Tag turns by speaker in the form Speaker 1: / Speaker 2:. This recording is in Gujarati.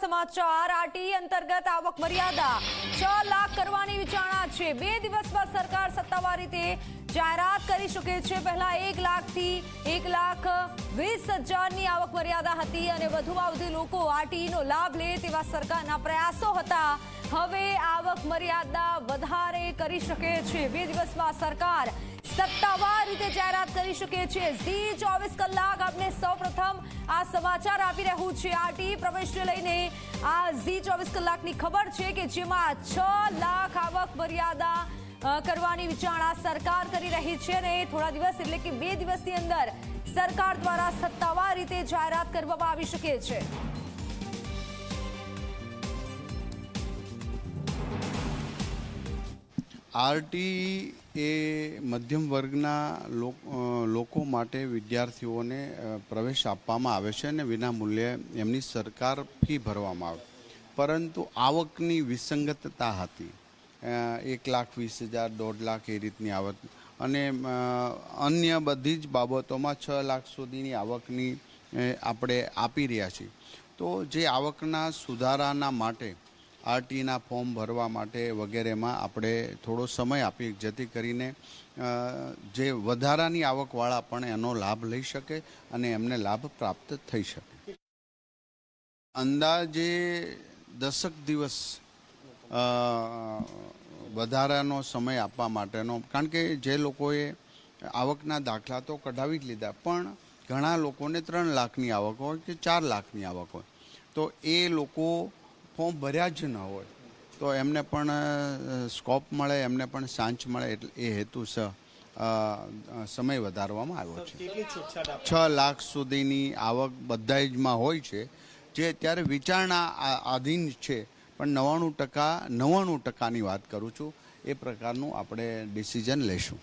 Speaker 1: સમાચાર આરટી અંતર્ગત આવક મર્યાદા 6 લાખ કરવાની વિચારણા છે। 2 દિવસમાં સરકાર સત્તાવાર રીતે જાહેરાત કરી શકે છે। પહેલા 1 લાખથી 1,20,000ની આવક મર્યાદા હતી અને વધુમાં વધુ લોકો આરટીનો લાભ લે તેવા સરકારના પ્રયાસો હતા। હવે આવક મર્યાદા વધારે કરી શકે છે। 2 દિવસમાં સરકાર સત્તાવાર રીતે જાહેરાત કરી શકે છે। ઝી 24 કલાક આપને સૌપ્રથમ આ સમાચાર આપી રહ્યું છે। આરટી પ્રવેશને લઈને આ ઝી 24 કલાકની ખબર છે કે જેમાં 6 લાખ આવક મર્યાદા કરવાની વિચારણા સરકાર કરી રહી છે અને થોડા દિવસ એટલે કે 2 દિવસની અંદર સરકાર દ્વારા સત્તાવાર રીતે જાહેરાત કરવામાં આવી શકે છે।
Speaker 2: આરટી એ મધ્યમ વર્ગના લોકો માટે વિદ્યાર્થીઓને પ્રવેશ આપવામાં આવે છે અને વિના મૂલ્યે એમની સરકાર ફી ભરવામાં આવે, પરંતુ આવકની વિસંગતતા હતી। 1,20,000, 1.5 લાખ એ રીતની આવક અને અન્ય બધી જ બાબતોમાં 6 લાખ સુધીની આવકની આપણે આપી રહ્યા છીએ। તો જે આવકના સુધારાના માટે આરટીના ફોર્મ ભરવા માટે વગેરેમાં આપણે થોડો સમય આપીએ જેથી કરીને જે વધારાની આવકવાળા પણ એનો લાભ લઈ શકે અને એમને લાભ પ્રાપ્ત થઈ શકે। અંદાજે 10 દિવસ વધારાનો સમય આપવા માટેનો, કારણ કે જે લોકોએ આવકના દાખલા તો કઢાવી જ લીધા પણ ઘણા લોકોને 3 લાખની આવક હોય કે 4 લાખની આવક હોય, તો એ લોકો ફોર્મ ભર્યા જ ન હોય તો એમને પણ સ્કોપ મળે, એમને પણ સાંચ મળે, એટલે એ હેતુસર સમય વધારવામાં આવ્યો છે। 6 લાખ સુધીની આવક બધા જમાં હોય છે, જે અત્યારે વિચારણા આધીન છે, પણ 99%ની વાત કરું છું, એ પ્રકારનું આપણે ડિસિઝન લેશું।